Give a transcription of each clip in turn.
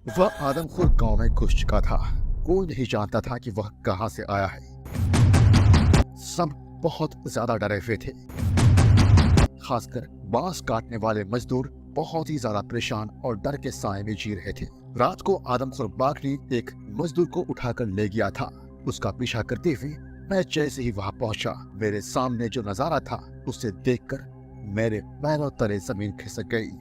वह आदमखोर गांव में घुस चुका था। कोई नहीं जानता था कि वह कहां से आया है। सब बहुत ज्यादा डरे हुए थे। खासकर बांस काटने वाले मजदूर बहुत ही ज्यादा परेशान और डर के साए में जी रहे थे। रात को आदमखोर बाघ ने एक मजदूर को उठाकर ले गया था। उसका पीछा करते हुए मैं जैसे ही वहां पहुंचा, मेरे सामने जो नजारा था उसे देखकर मेरे पैरों तले जमीन खिसक गई।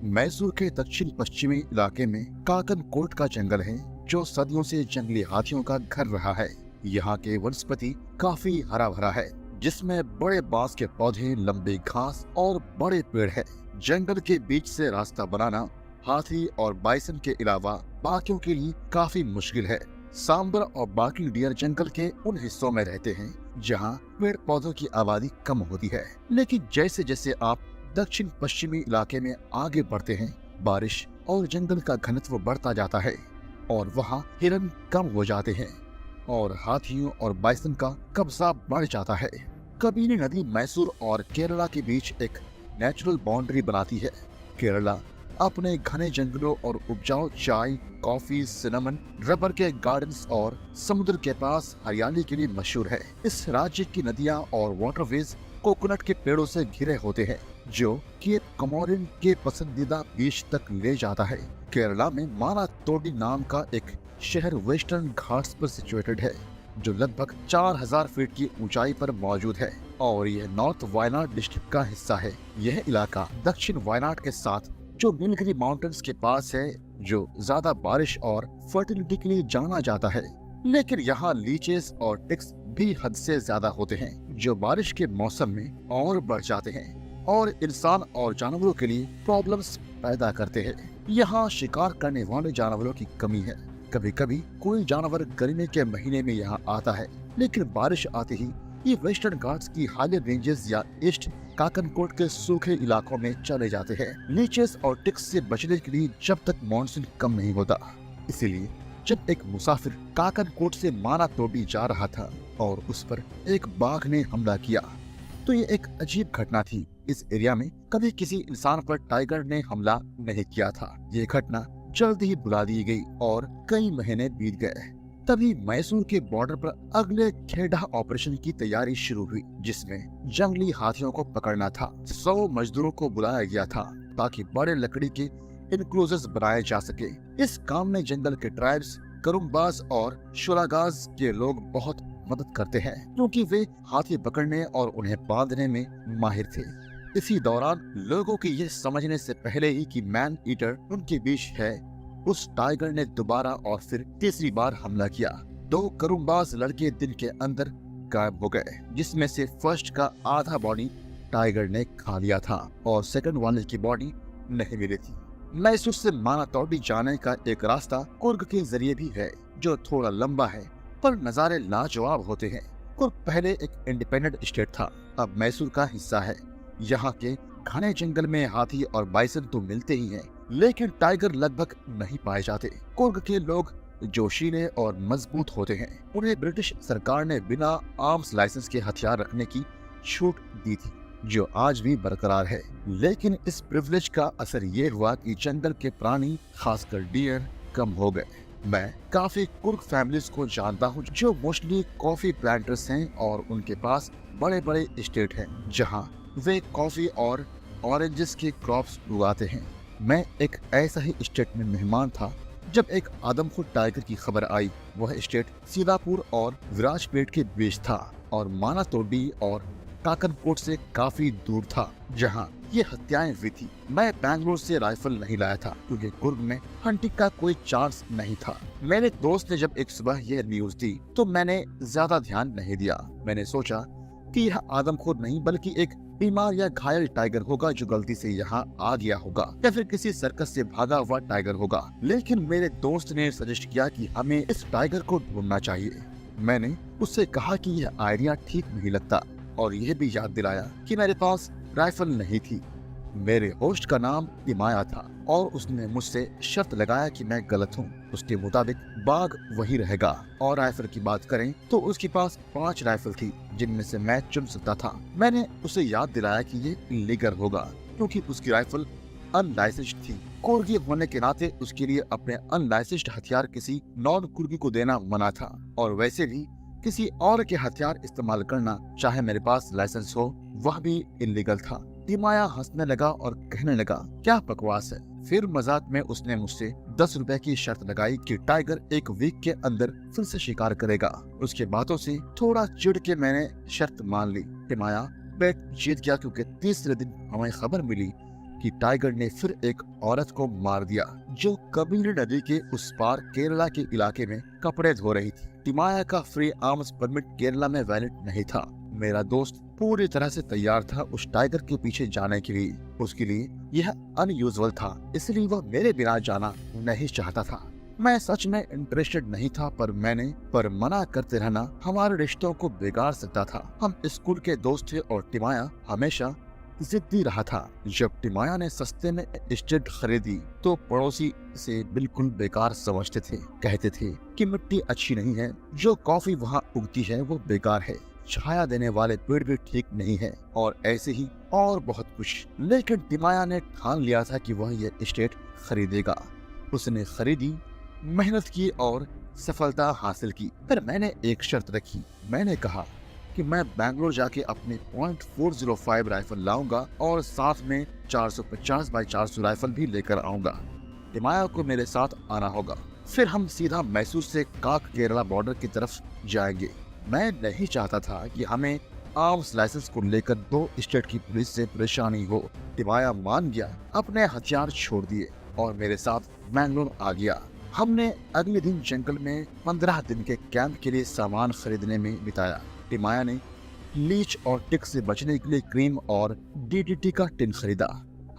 मैसूर के दक्षिण पश्चिमी इलाके में काकन कोट का जंगल है, जो सदियों से जंगली हाथियों का घर रहा है। यहाँ के वनस्पति काफी हरा भरा है, जिसमें बड़े बांस के पौधे, लंबे घास और बड़े पेड़ है। जंगल के बीच से रास्ता बनाना हाथी और बाइसन के अलावा बाकियों के लिए काफी मुश्किल है। सांबर और बाकी डियर जंगल के उन हिस्सों में रहते हैं जहाँ पेड़ पौधों की आबादी कम होती है। लेकिन जैसे जैसे आप दक्षिण पश्चिमी इलाके में आगे बढ़ते हैं, बारिश और जंगल का घनत्व बढ़ता जाता है और वहाँ हिरन कम हो जाते हैं और हाथियों और बाइसन का कब्जा बढ़ जाता है। कबीनी नदी मैसूर और केरला के बीच एक नेचुरल बाउंड्री बनाती है। केरला अपने घने जंगलों और उपजाऊ चाय, कॉफी, सिनेमन, रबर के गार्डन्स और समुद्र के पास हरियाली के लिए मशहूर है। इस राज्य की नदियाँ और वाटरवेज कोकोनट के पेड़ों से घिरे होते हैं, जो केप कमोरिन के पसंदीदा बीच तक ले जाता है। केरला में मानातोडी नाम का एक शहर वेस्टर्न घाट्स पर सिचुएटेड है, जो लगभग 4000 फीट की ऊंचाई पर मौजूद है और यह नॉर्थ वायनाड डिस्ट्रिक्ट का हिस्सा है। यह इलाका दक्षिण वायनाड के साथ जो नीलगिरी माउंटेन्स के पास है, जो ज्यादा बारिश और फर्टिलिटी के लिए जाना जाता है। लेकिन यहाँ लीचेस और टिक्स भी हद से ज्यादा होते हैं, जो बारिश के मौसम में और बढ़ जाते हैं और इंसान और जानवरों के लिए प्रॉब्लम्स पैदा करते हैं। यहाँ शिकार करने वाले जानवरों की कमी है। कभी कभी कोई जानवर गर्मी के महीने में यहाँ आता है, लेकिन बारिश आते ही ये वेस्टर्न घाट्स की हाईलैंड रेंजेस या ईस्ट काकनकोट के सूखे इलाकों में चले जाते हैं। लीचेस और टिक्स से बचने के लिए जब तक मॉनसून कम नहीं होता। इसीलिए जब एक मुसाफिर काकनकोट से मानातोडी जा रहा था और उस पर एक बाघ ने हमला किया, तो ये एक अजीब घटना थी। इस एरिया में कभी किसी इंसान पर टाइगर ने हमला नहीं किया था। ये घटना जल्द ही बुला दी गई और कई महीने बीत गए। तभी मैसूर के बॉर्डर पर अगले खेड़ा ऑपरेशन की तैयारी शुरू हुई, जिसमें जंगली हाथियों को पकड़ना था। 100 मजदूरों को बुलाया गया था ताकि बड़े लकड़ी के इनक्लोजर्स बनाए जा सके। इस काम में जंगल के ट्राइब्स, करुम्बास और शुरागाज के लोग बहुत मदद करते हैं, क्योंकि वे हाथी पकड़ने और उन्हें बांधने में माहिर थे। इसी दौरान लोगों की ये समझने से पहले ही कि मैन ईटर उनके बीच है, उस टाइगर ने दोबारा और फिर तीसरी बार हमला किया। 2 करुम्बास लड़के दिन के अंदर गायब हो गए, जिसमें से फर्स्ट का आधा बॉडी टाइगर ने खा लिया था और सेकंड वाले की बॉडी नहीं मिली थी। मैसूर से मानातोडी जाने का एक रास्ता कुर्ग के जरिए भी है, जो थोड़ा लंबा है पर नजारे लाजवाब होते हैं। कुर्ग पहले एक इंडिपेंडेंट स्टेट था, अब मैसूर का हिस्सा है। यहाँ के घने जंगल में हाथी और बाइसन तो मिलते ही हैं, लेकिन टाइगर लगभग नहीं पाए जाते। कुर्ग के लोग जोशीले और मजबूत होते हैं। उन्हें ब्रिटिश सरकार ने बिना आर्म्स लाइसेंस के हथियार रखने की छूट दी थी, जो आज भी बरकरार है। लेकिन इस प्रिविलेज का असर ये हुआ कि जंगल के प्राणी, खासकर डियर, कम हो गए। मैं काफी कुर्ग फैमिलीज को जानता हूँ जो मोस्टली कॉफी प्लांटर्स हैं और उनके पास बड़े बड़े एस्टेट हैं, जहाँ वे कॉफी और ऑरेंजेस के क्रॉप्स उगाते हैं। मैं एक ऐसा ही स्टेट में मेहमान था जब एक आदमखोर टाइगर की खबर आई। वह स्टेट सीतापुर और विराजपेट के बीच था और मानातोडी और काकनकोट से काफी दूर था, जहां ये हत्याएं हुई थी। मैं बैंगलोर से राइफल नहीं लाया था क्योंकि कुर्ग में हंटिंग का कोई चांस नहीं था। मेरे दोस्त ने जब एक सुबह यह न्यूज दी तो मैंने ज्यादा ध्यान नहीं दिया। मैंने सोचा कि यह आदमखोर नहीं बल्कि एक बीमार या घायल टाइगर होगा जो गलती से यहाँ आ गया होगा, या फिर किसी सर्कस से भागा हुआ टाइगर होगा। लेकिन मेरे दोस्त ने सजेस्ट किया कि हमें इस टाइगर को ढूंढना चाहिए। मैंने उससे कहा कि यह आइडिया ठीक नहीं लगता और यह भी याद दिलाया कि मेरे पास राइफल नहीं थी। मेरे होस्ट का नाम इमाया था और उसने मुझसे शर्त लगाया कि मैं गलत हूँ उसके मुताबिक बाघ वही रहेगा। और राइफल की बात करें तो उसके पास 5 राइफल थी जिनमें से मैं चुन सकता था। मैंने उसे याद दिलाया कि ये इलीगल होगा क्योंकि उसकी राइफल अनलाइसेंस्ड थी। कुर्गी होने के नाते उसके लिए अपने अनलाइसेंस्ड हथियार किसी नॉन कुर्गी को देना मना था, और वैसे भी किसी और के हथियार इस्तेमाल करना, चाहे मेरे पास लाइसेंस हो, वह भी इलीगल था। तिमाया हंसने लगा और कहने लगा, क्या बकवास है। फिर मजाक में उसने मुझसे 10 रुपए की शर्त लगाई कि टाइगर 1 वीक के अंदर फिर से शिकार करेगा। उसके बातों से थोड़ा चिढ़ के मैंने शर्त मान ली। तिमाया बेट जीत गया क्योंकि तीसरे दिन हमें खबर मिली कि टाइगर ने फिर एक औरत को मार दिया जो कबीर नदी के उस पार केरला के इलाके में कपड़े धो रही थी। तिमाया का फ्री आर्म्स परमिट केरला में वैलिड नहीं था। मेरा दोस्त पूरी तरह से तैयार था उस टाइगर के पीछे जाने के लिए। उसके लिए यह अनयूजुअल था, इसलिए वह मेरे बिना जाना नहीं चाहता था। मैं सच में इंटरेस्टेड नहीं था, पर मना करते रहना हमारे रिश्तों को बिगाड़ सकता था। हम स्कूल के दोस्त थे और तिमाया हमेशा जिद्दी रहा था। जब तिमाया ने सस्ते में एस्टेट खरीदी तो पड़ोसी से बिल्कुल बेकार समझते थे। कहते थे कि मिट्टी अच्छी नहीं है, जो कॉफी वहाँ उगती है वो बेकार है, छाया देने वाले पेड़ भी ठीक नहीं है, और ऐसे ही और बहुत कुछ। लेकिन तिमाया ने ठान लिया था कि वह यह एस्टेट खरीदेगा। उसने खरीदी, मेहनत की और सफलता हासिल की। पर मैंने एक शर्त रखी। मैंने कहा कि मैं बैंगलोर जाके अपने .405 राइफल लाऊंगा और साथ में 450 बाई 400 राइफल भी लेकर आऊंगा। तिमाया को मेरे साथ आना होगा। फिर हम सीधा मैसूर से काक केरला बॉर्डर की तरफ जाएंगे। मैं नहीं चाहता था कि हमें आर्म्स लाइसेंस को लेकर 2 स्टेट की पुलिस से परेशानी हो। तिमाया मान गया, अपने हथियार छोड़ दिए और मेरे साथ बैंगलोर आ गया। हमने अगले दिन जंगल में 15 दिन के कैंप के लिए सामान खरीदने में बिताया। तिमाया ने लीच और टिक से बचने के लिए क्रीम और डीडीटी का टिन खरीदा।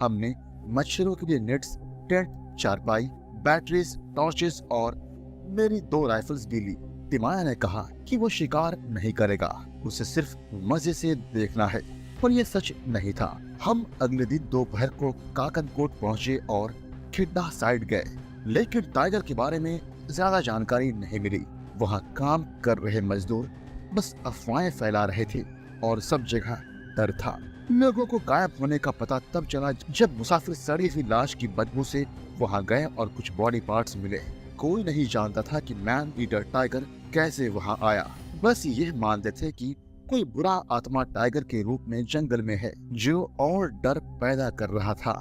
हमने मच्छरों के लिए नेट्स, टेंट, चारपाई, बैटरीज, टॉर्चेस और मेरी 2 राइफल्स भी ली। तिमाया ने कहा कि वो शिकार नहीं करेगा, उसे सिर्फ मजे से देखना है, पर यह सच नहीं था। हम अगले दिन दोपहर को काकनकोट पहुंचे और खिड्डा साइड गए, लेकिन टाइगर के बारे में ज्यादा जानकारी नहीं मिली। वहाँ काम कर रहे मजदूर बस अफवाहें फैला रहे थे और सब जगह डर था। लोगों को गायब होने का पता तब चला जब मुसाफिर सड़ी हुई लाश की बदबू से वहां गए और कुछ बॉडी पार्ट्स मिले। कोई नहीं जानता था कि मैन ईटर टाइगर कैसे वहां आया। बस ये मानते थे कि कोई बुरा आत्मा टाइगर के रूप में जंगल में है जो और डर पैदा कर रहा था।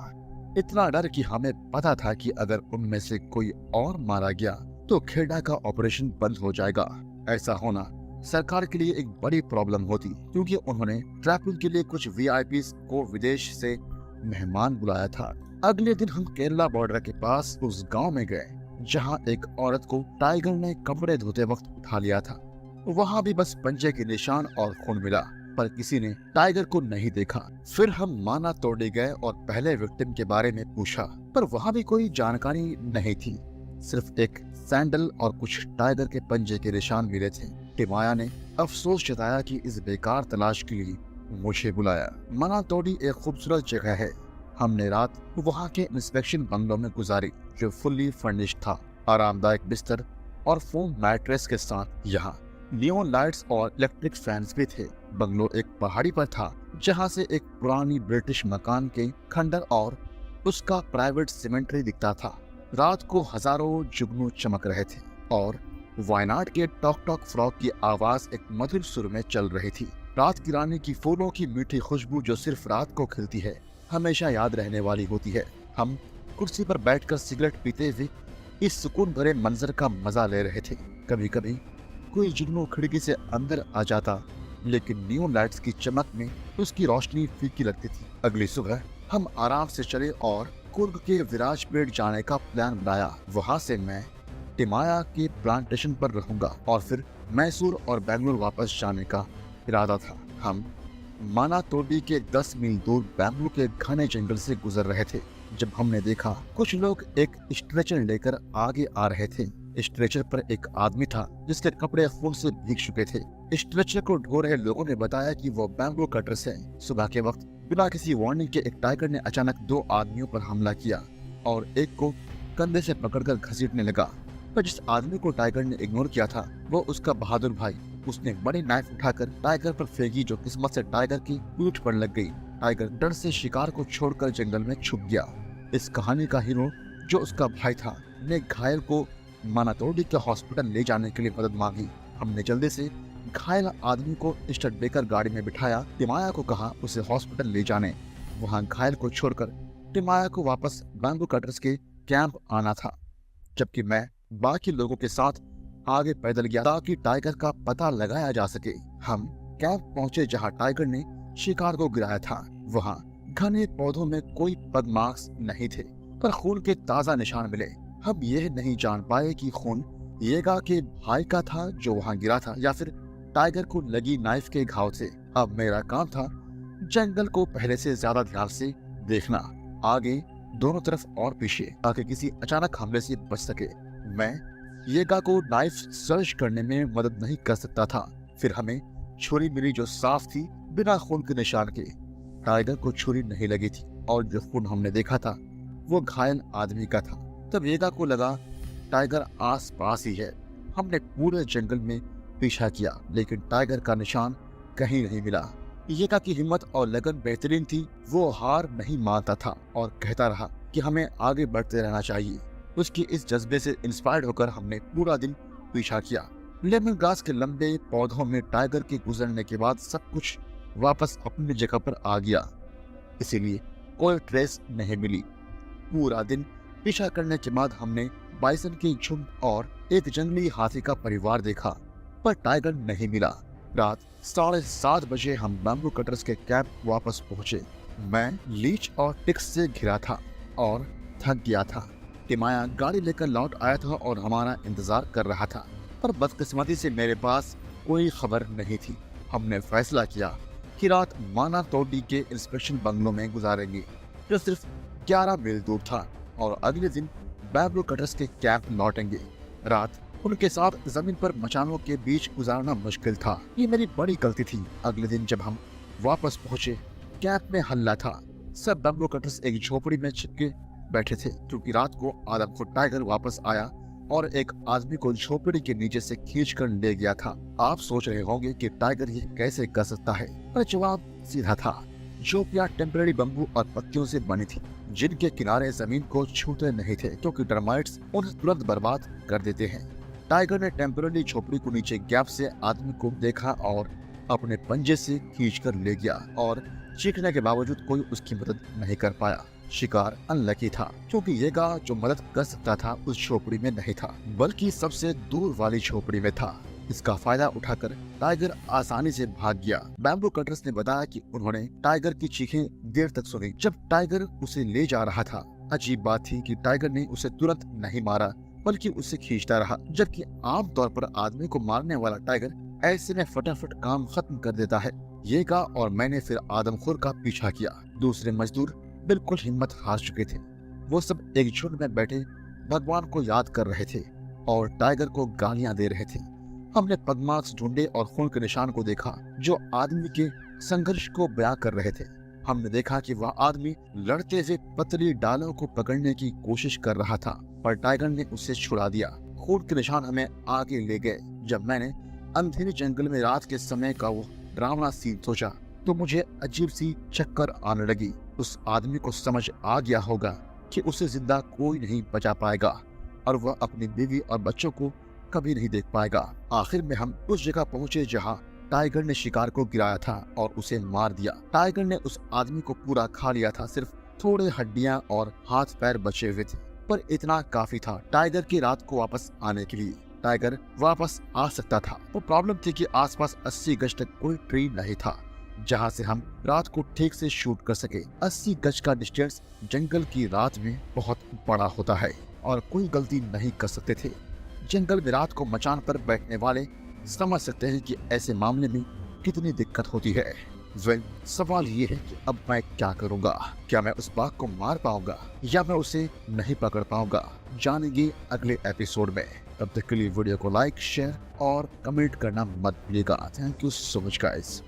इतना डर कि हमें पता था कि अगर उनमें से कोई और मारा गया तो खेड़ा का ऑपरेशन बंद हो जाएगा। ऐसा होना सरकार के लिए एक बड़ी प्रॉब्लम होती, क्योंकि उन्होंने ट्रैपिंग के लिए कुछ वीआईपीज़ को विदेश से मेहमान बुलाया था। अगले दिन हम केरला बॉर्डर के पास उस गांव में गए जहां एक औरत को टाइगर ने कपड़े धोते वक्त उठा लिया था। वहां भी बस पंजे के निशान और खून मिला, पर किसी ने टाइगर को नहीं देखा। फिर हम माना तोड़े गए और पहले विक्टिम के बारे में पूछा, पर वहां भी कोई जानकारी नहीं थी। सिर्फ एक सैंडल और कुछ टाइगर के पंजे के निशान मिले थे। तिमाया ने अफसोस जताया कि इस बेकार तलाश के लिए मुझे बुलाया। मना तोड़ी एक खूबसूरत जगह है। हमने रात वहाँ के इंस्पेक्शन बंगलों में गुजारी जो फुल्ली फर्निश्ड था। आरामदायक बिस्तर और फोम मैट्रेस के साथ यहाँ नियॉन लाइट्स और इलेक्ट्रिक फैंस भी थे। बंगलो एक पहाड़ी पर था जहाँ से एक पुरानी ब्रिटिश मकान के खंडर और उसका प्राइवेट सिमेंट्री दिखता था। रात को हजारों जुगनू चमक रहे थे और वायनाड के टॉक टॉक फ्रॉक की आवाज एक मधुर सुर में चल रही थी। रात की रानी की फूलों की मीठी खुशबू जो सिर्फ रात को खिलती है, हमेशा याद रहने वाली होती है। हम कुर्सी पर बैठकर सिगरेट पीते हुए इस सुकून भरे मंजर का मजा ले रहे थे। कभी कभी कोई जुगनू खिड़की से अंदर आ जाता, लेकिन नियॉन लाइट्स की चमक में उसकी रोशनी फीकी लगती थी। अगली सुबह हम आराम से चले और कुर्ग के विराजपेट जाने का प्लान बनाया। वहाँ से मैं तिमाया के प्लांटेशन पर रहूंगा और फिर मैसूर और बेंगलुरु वापस जाने का इरादा था। हम माना तोडी के 10 मील दूर बेंगलुरु के घने जंगल से गुजर रहे थे जब हमने देखा कुछ लोग एक स्ट्रेचर लेकर आगे आ रहे थे। स्ट्रेचर पर एक आदमी था जिसके कपड़े खून से भीग चुके थे। स्ट्रेचर को ढो रहे लोगों ने बताया कि वो बेंगलुरु कटर्स है। सुबह के वक्त बिना किसी वार्निंग के एक टाइगर ने अचानक 2 आदमियों पर हमला किया और एक को कंधे से पकड़कर घसीटने लगा। पर जिस आदमी को टाइगर ने इग्नोर किया था वो उसका बहादुर भाई। उसने बड़ी नाइफ उठाकर टाइगर पर फेंकी, जो किस्मत से टाइगर की पीठ पर लग गई। टाइगर डर से शिकार को छोड़कर जंगल में छुप गया। इस कहानी का हीरो, जो उसका भाई था, ने घायल को मानातोड़ी के हॉस्पिटल ले जाने के लिए मदद मांगी। हमने जल्दी से घायल आदमी को स्टड देकर गाड़ी में बिठाया। टिमाया को कहा उसे हॉस्पिटल ले जाने। वहां घायल को छोड़कर टिमाया को वापस बैम्बू कटर्स के कैंप आना था, जबकि मैं बाकी लोगों के साथ आगे पैदल गया ताकि टाइगर का पता लगाया जा सके। हम कैंप पहुंचे जहां टाइगर ने शिकार को गिराया था। वहां घने पौधों में कोई पग मार्क्स नहीं थे, पर खून के ताजा निशान मिले। हम यह नहीं जान पाए कि खून येगा के भाई का था जो वहां गिरा था, या फिर टाइगर को लगी नाइफ के घाव थे। अब मेरा काम था जंगल को पहले से ज्यादा ध्यान से देखना, आगे, दोनों तरफ और पीछे, ताकि किसी अचानक हमले से बच सके। मैं येगा को नाइफ सर्च करने में मदद नहीं कर सकता था। फिर हमें छुरी मिली जो साफ थी, बिना खून के निशान के। टाइगर को छुरी नहीं लगी थी और जो खून हमने देखा था वो घायल आदमी का था। तब येगा को लगा टाइगर आस पास ही है। हमने पूरे जंगल में पीछा किया, लेकिन टाइगर का निशान कहीं नहीं मिला। येगा की हिम्मत और लगन बेहतरीन थी। वो हार नहीं मानता था और कहता रहा कि हमें आगे बढ़ते रहना चाहिए। उसकी इस जज्बे से इंस्पायर्ड होकर हमने पूरा दिन पीछा किया। लेमन ग्रास के लंबे पौधों में टाइगर के गुजरने के बाद सब कुछ वापस अपनी जगह पर आ गया, इसीलिए कोई ट्रेस नहीं मिली। पूरा दिन पीछा करने के बाद हमने बाइसन की झुंड और एक जंगली हाथी का परिवार देखा, पर टाइगर नहीं मिला। रात 7:30 बजे हम बैम्बू कटर्स के कैंप वापस पहुंचे। मैं लीच और टिक्स से घिरा था और थक गया था। टिमाया गाड़ी लेकर लौट आया था और हमारा इंतजार कर रहा था, पर बदकिस्मती से मेरे पास कोई खबर नहीं थी। हमने फैसला किया कि रात मानातोडी के इंस्पेक्शन बंगलों में गुजारेंगे, जो सिर्फ 11 मील दूर था, और अगले दिन बैम्बू कटर्स के कैंप लौटेंगे। रात उनके साथ जमीन पर मचानों के बीच गुजारना मुश्किल था। ये मेरी बड़ी गलती थी। अगले दिन जब हम वापस पहुंचे, कैंप में हल्ला था। सब बैम्बू कटर्स एक झोपड़ी में छिपके बैठे थे, क्योंकि रात को आदमखोर टाइगर वापस आया और एक आदमी को झोपड़ी के नीचे से खींचकर ले गया था। आप सोच रहे होंगे कि टाइगर ये कैसे कर सकता है, पर जवाब सीधा था। झोपड़ियां टेम्परेरी बम्बू और पत्तियों से बनी थी, जिनके किनारे जमीन को छूते नहीं थे, क्योंकि टर्माइट्स उन्हें तुरंत बर्बाद कर देते हैं। टाइगर ने टेम्परेरी झोपड़ी को नीचे गैप से आदमी को देखा और अपने पंजे से खींचकर ले गया, और चीखने के बावजूद कोई उसकी मदद नहीं कर पाया। शिकार अनलकी था, क्योंकि येगा जो मदद कर सकता था उस झोपड़ी में नहीं था, बल्कि सबसे दूर वाली झोपड़ी में था। इसका फायदा उठाकर टाइगर आसानी से भाग गया। बैम्बू कटर्स ने बताया कि उन्होंने टाइगर की चीखें देर तक सुनी जब टाइगर उसे ले जा रहा था। अजीब बात थी कि टाइगर ने उसे तुरंत नहीं मारा, बल्कि उसे खींचता रहा, जबकि आमतौर पर आदमी को मारने वाला टाइगर ऐसे में फटाफट काम खत्म कर देता है। येगा और मैंने फिर आदमखोर का पीछा किया। दूसरे मजदूर बिल्कुल हिम्मत हार चुके थे। वो सब एक झुंड में बैठे भगवान को याद कर रहे थे और टाइगर को गालियां दे रहे थे। हमने पगमार्क्स ढूंढे और खून के निशान को देखा, जो आदमी के संघर्ष को बयां कर रहे थे। हमने देखा कि वह आदमी लड़ते हुए पतली डालों को पकड़ने की कोशिश कर रहा था, पर टाइगर ने उसे छुड़ा दिया। खून के निशान हमें आगे ले गए। जब मैंने अंधेरे जंगल में रात के समय का वो डरावना सीन सोचा, तो मुझे अजीब सी चक्कर आने लगी। उस आदमी को समझ आ गया होगा कि उसे जिंदा कोई नहीं बचा पाएगा, और वह अपनी बीवी और बच्चों को कभी नहीं देख पाएगा। आखिर में हम उस जगह पहुंचे जहां टाइगर ने शिकार को गिराया था और उसे मार दिया। टाइगर ने उस आदमी को पूरा खा लिया था, सिर्फ थोड़े हड्डियां और हाथ पैर बचे हुए थे, पर इतना काफी था टाइगर की रात को वापस आने के लिए। टाइगर वापस आ सकता था, वो प्रॉब्लम थी कि आसपास 80 गज तक कोई ट्री नहीं था जहां से हम रात को ठीक से शूट कर सके। 80 गज का डिस्टेंस जंगल की रात में बहुत बड़ा होता है और कोई गलती नहीं कर सकते थे। जंगल में रात को मचान पर बैठने वाले समझ सकते हैं कि ऐसे मामले में कितनी दिक्कत होती है। सवाल ये है कि अब मैं क्या करूंगा? क्या मैं उस बाघ को मार पाऊंगा या मैं उसे नहीं पकड़ पाऊंगा? जानेंगे अगले एपिसोड में। तब तक के लिए वीडियो को लाइक, शेयर और कमेंट करना मत भूलिएगा। Thank you so much guys.